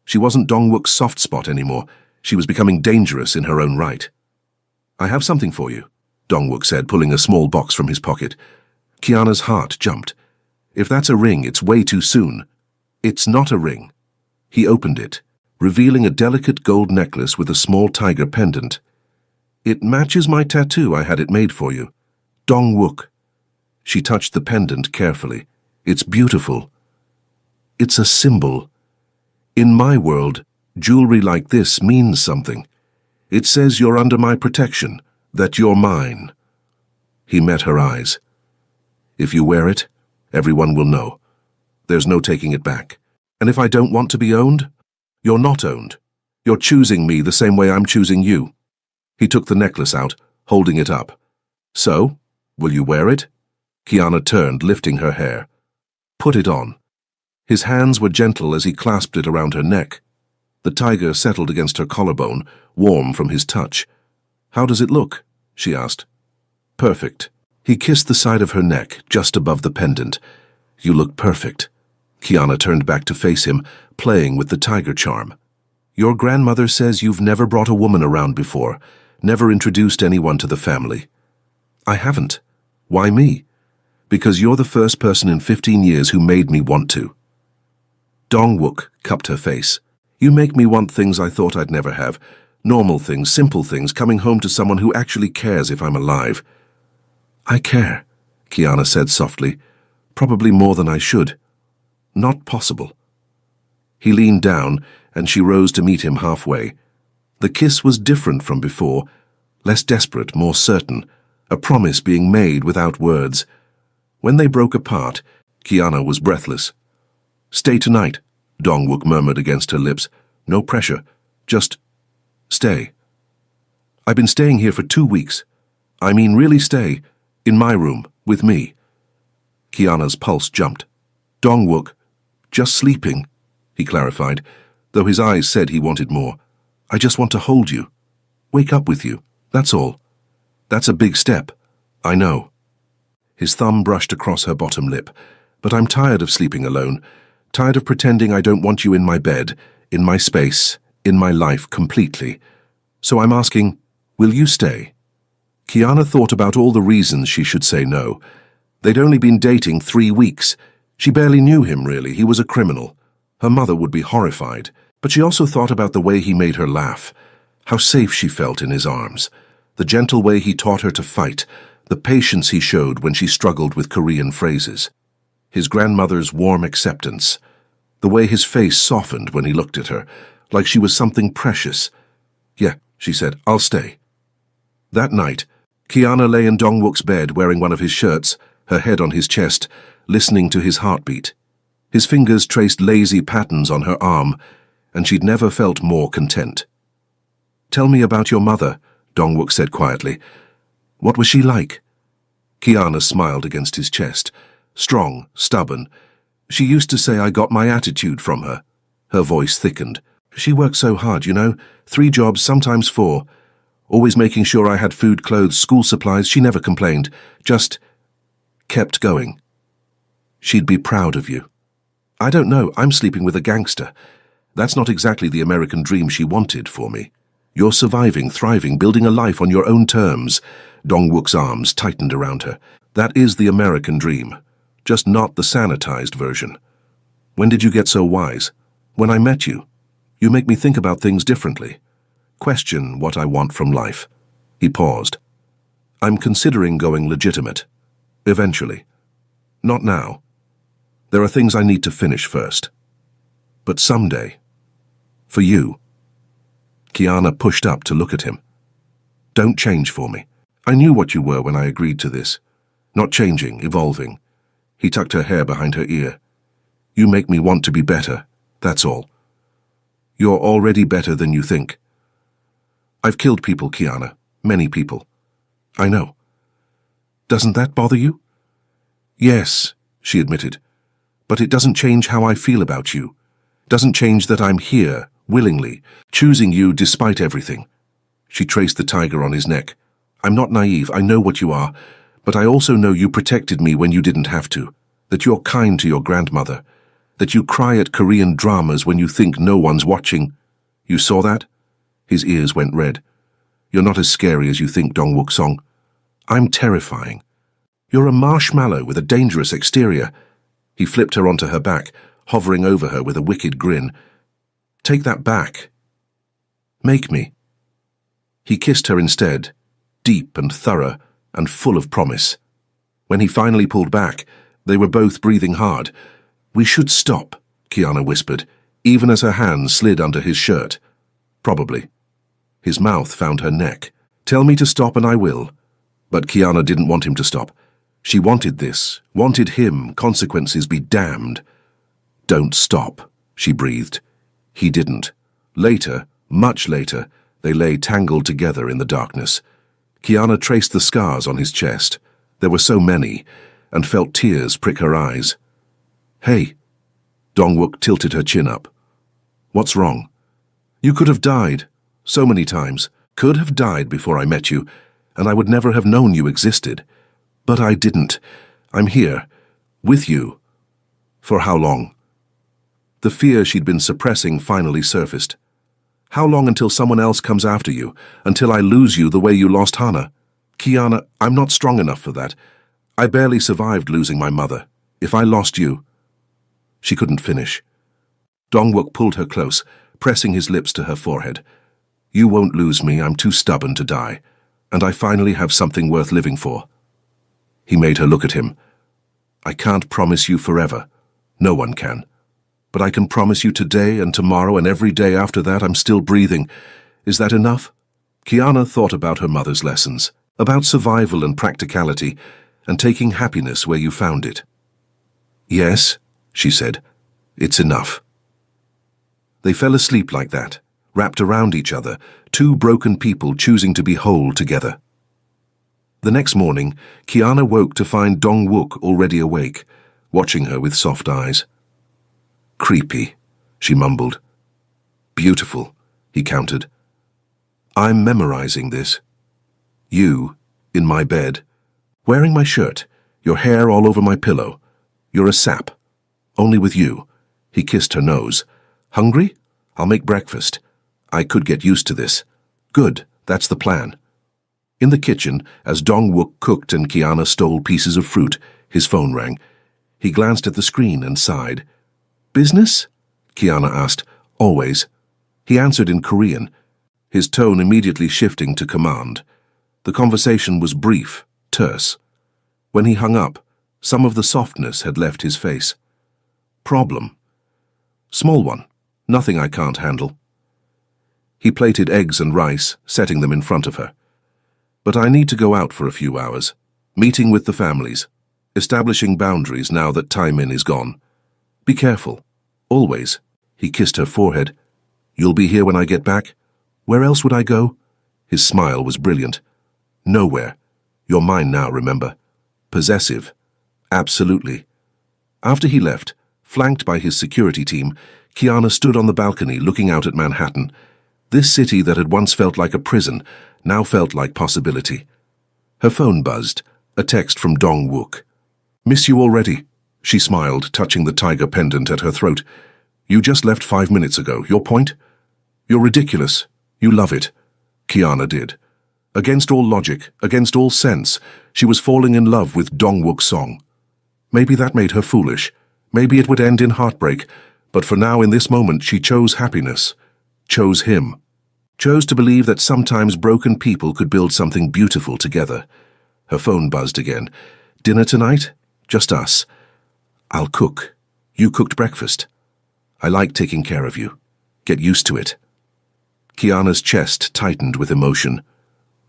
She wasn't Dong-wook's soft spot anymore. She was becoming dangerous in her own right. "I have something for you," Dong-wook said, pulling a small box from his pocket. Kiana's heart jumped. "If that's a ring, it's way too soon." "It's not a ring." He opened it, revealing a delicate gold necklace with a small tiger pendant. "It matches my tattoo. I had it made for you." "Dong-wook." She touched the pendant carefully. "It's beautiful. It's a symbol. In my world, jewelry like this means something. It says you're under my protection, that you're mine." He met her eyes. "If you wear it, everyone will know. There's no taking it back. And if I don't want to be owned, you're not owned. You're choosing me the same way I'm choosing you." He took the necklace out, holding it up. "So, will you wear it?" Kiana turned, lifting her hair. "Put it on." His hands were gentle as he clasped it around her neck. The tiger settled against her collarbone, warm from his touch. "How does it look?" she asked. "Perfect." He kissed the side of her neck, just above the pendant. "You look perfect." Kiana turned back to face him, playing with the tiger charm. Your grandmother says you've never brought a woman around before, never introduced anyone to the family. I haven't. Why me? Because you're the first person in 15 years who made me want to. Dong-wook cupped her face. You make me want things I thought I'd never have. Normal things, simple things, coming home to someone who actually cares if I'm alive. I care, Kiana said softly. Probably more than I should. Not possible. He leaned down, and she rose to meet him halfway. The kiss was different from before, less desperate, more certain, a promise being made without words. When they broke apart, Kiana was breathless. Stay tonight, Dong-wook murmured against her lips. No pressure, just stay. I've been staying here for 2 weeks. I mean really stay, in my room, with me. Kiana's pulse jumped. Dong-wook, just sleeping, he clarified, though his eyes said he wanted more. I just want to hold you. Wake up with you, that's all. That's a big step, I know. His thumb brushed across her bottom lip. But I'm tired of sleeping alone, tired of pretending I don't want you in my bed, in my space, in my life completely. So I'm asking, will you stay? Kiana thought about all the reasons she should say no. They'd only been dating 3 weeks. She barely knew him, really. He was a criminal. Her mother would be horrified. But she also thought about the way he made her laugh, how safe she felt in his arms, the gentle way he taught her to fight, the patience he showed when she struggled with Korean phrases, his grandmother's warm acceptance, the way his face softened when he looked at her, like she was something precious. Yeah, she said, I'll stay. That night, Kiana lay in Dong-wook's bed wearing one of his shirts, her head on his chest, listening to his heartbeat. His fingers traced lazy patterns on her arm, and she'd never felt more content. Tell me about your mother, Dong-wook said quietly. What was she like? Kiana smiled against his chest. Strong, stubborn. She used to say I got my attitude from her. Her voice thickened. She worked so hard, you know. 3 jobs, sometimes 4. Always making sure I had food, clothes, school supplies. She never complained. Just kept going. She'd be proud of you. I don't know, I'm sleeping with a gangster. That's not exactly the American dream she wanted for me. You're surviving, thriving, building a life on your own terms. Dong-wook's arms tightened around her. That is the American dream, just not the sanitized version. When did you get so wise? When I met you. You make me think about things differently. Question what I want from life. He paused. I'm considering going legitimate. Eventually. Not now. There are things I need to finish first. But someday. For you. Kiana pushed up to look at him. Don't change for me. I knew what you were when I agreed to this. Not changing, evolving. He tucked her hair behind her ear. You make me want to be better, that's all. You're already better than you think. I've killed people, Kiana. Many people. I know. Doesn't that bother you? Yes, she admitted. But it doesn't change how I feel about you. Doesn't change that I'm here, willingly, choosing you despite everything. She traced the tiger on his neck. I'm not naive, I know what you are, but I also know you protected me when you didn't have to, that you're kind to your grandmother, that you cry at Korean dramas when you think no one's watching. You saw that? His ears went red. You're not as scary as you think, Dong-wook Song. I'm terrifying. You're a marshmallow with a dangerous exterior. He flipped her onto her back, hovering over her with a wicked grin. Take that back. Make me. He kissed her instead, deep and thorough and full of promise. When he finally pulled back, they were both breathing hard. We should stop, Kiana whispered, even as her hands slid under his shirt. Probably. His mouth found her neck. Tell me to stop and I will. But Kiana didn't want him to stop. She wanted this, wanted him, consequences be damned. Don't stop, she breathed. He didn't. Later, much later, they lay tangled together in the darkness. Kiana traced the scars on his chest. There were so many, and felt tears prick her eyes. Hey. Dong-wook tilted her chin up. What's wrong? You could have died. So many times. Could have died before I met you, and I would never have known you existed. But I didn't. I'm here. With you. For how long? The fear she'd been suppressing finally surfaced. How long until someone else comes after you? Until I lose you the way you lost Hannah? Kiana, I'm not strong enough for that. I barely survived losing my mother. If I lost you... She couldn't finish. Dongwook pulled her close, pressing his lips to her forehead. You won't lose me, I'm too stubborn to die. And I finally have something worth living for. He made her look at him. I can't promise you forever. No one can. But I can promise you today and tomorrow and every day after that I'm still breathing. Is that enough? Kiana thought about her mother's lessons, about survival and practicality, and taking happiness where you found it. Yes, she said, it's enough. They fell asleep like that, wrapped around each other, two broken people choosing to be whole together. The next morning, Kiana woke to find Dongwook already awake, watching her with soft eyes. Creepy, she mumbled. Beautiful, he countered. I'm memorizing this. You, in my bed, wearing my shirt, your hair all over my pillow. You're a sap. Only with you. He kissed her nose. Hungry? I'll make breakfast. I could get used to this. Good, that's the plan. In the kitchen, as Dongwook cooked and Kiana stole pieces of fruit, his phone rang. He glanced at the screen and sighed. Business? Kiana asked. Always. He answered in Korean, his tone immediately shifting to command. The conversation was brief, terse. When he hung up, some of the softness had left his face. Problem. Small one. Nothing I can't handle. He plated eggs and rice, setting them in front of her. But I need to go out for a few hours, meeting with the families, establishing boundaries now that Taimin is gone. Be careful. Always. He kissed her forehead. You'll be here when I get back? Where else would I go? His smile was brilliant. Nowhere. You're mine now, remember? Possessive. Absolutely. After he left, flanked by his security team, Kiana stood on the balcony looking out at Manhattan. This city that had once felt like a prison now felt like possibility. Her phone buzzed, a text from Dongwook. Miss you already. She smiled, touching the tiger pendant at her throat. You just left 5 minutes ago. Your point? You're ridiculous. You love it. Kiana did. Against all logic, against all sense, she was falling in love with Dongwook's song. Maybe that made her foolish. Maybe it would end in heartbreak. But for now, in this moment, she chose happiness. Chose him. Chose to believe that sometimes broken people could build something beautiful together. Her phone buzzed again. Dinner tonight? Just us. I'll cook. You cooked breakfast. I like taking care of you. Get used to it. Kiana's chest tightened with emotion.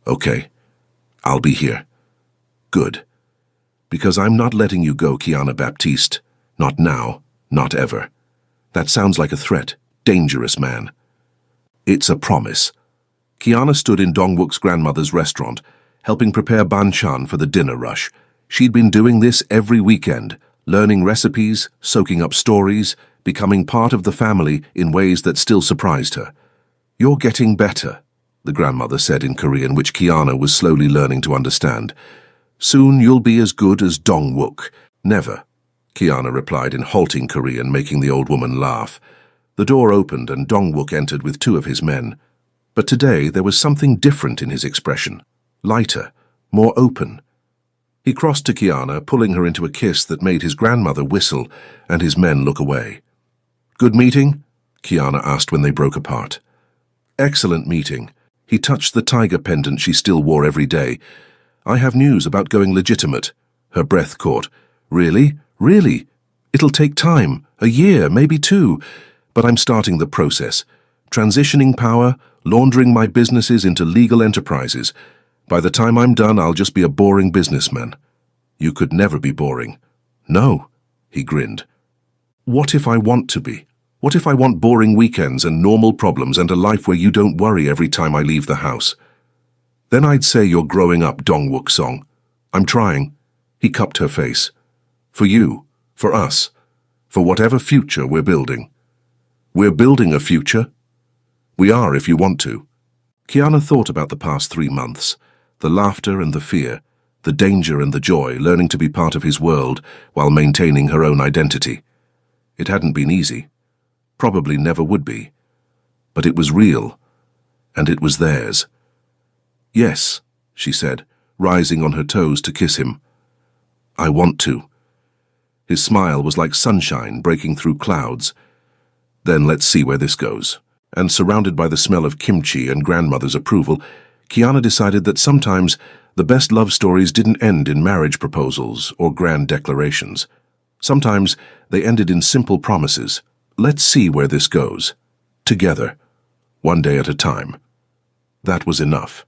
Okay. I'll be here. Good. Because I'm not letting you go, Kiana Baptiste. Not now. Not ever. That sounds like a threat. Dangerous man. It's a promise. Kiana stood in Dongwook's grandmother's restaurant, helping prepare banchan for the dinner rush. She'd been doing this every weekend, learning recipes, soaking up stories, becoming part of the family in ways that still surprised her. You're getting better, the grandmother said in Korean, which Kiana was slowly learning to understand. Soon you'll be as good as Dongwook. Never, Kiana replied in halting Korean, making the old woman laugh. The door opened and Dongwook entered with 2 of his men. But today there was something different in his expression. Lighter, more open. He crossed to Kiana, pulling her into a kiss that made his grandmother whistle and his men look away. Good meeting? Kiana asked when they broke apart. Excellent meeting. He touched the tiger pendant she still wore every day. I have news about going legitimate. Her breath caught. Really? Really? It'll take time. A year, maybe 2. But I'm starting the process. Transitioning power, laundering my businesses into legal enterprises. By the time I'm done, I'll just be a boring businessman. You could never be boring. No, he grinned. What if I want to be? What if I want boring weekends and normal problems and a life where you don't worry every time I leave the house? Then I'd say you're growing up, Dongwook Song. I'm trying. He cupped her face. For you, for us, for whatever future we're building. We're building a future. We are if you want to. Kiana thought about the past 3 months, the laughter and the fear, the danger and the joy, learning to be part of his world while maintaining her own identity. It hadn't been easy. Probably never would be. But it was real, and it was theirs. "Yes," she said, rising on her toes to kiss him. "I want to." His smile was like sunshine breaking through clouds. "Then let's see where this goes." And surrounded by the smell of kimchi and grandmother's approval, Kiana decided that sometimes the best love stories didn't end in marriage proposals or grand declarations. Sometimes they ended in simple promises. Let's see where this goes. Together. One day at a time. That was enough.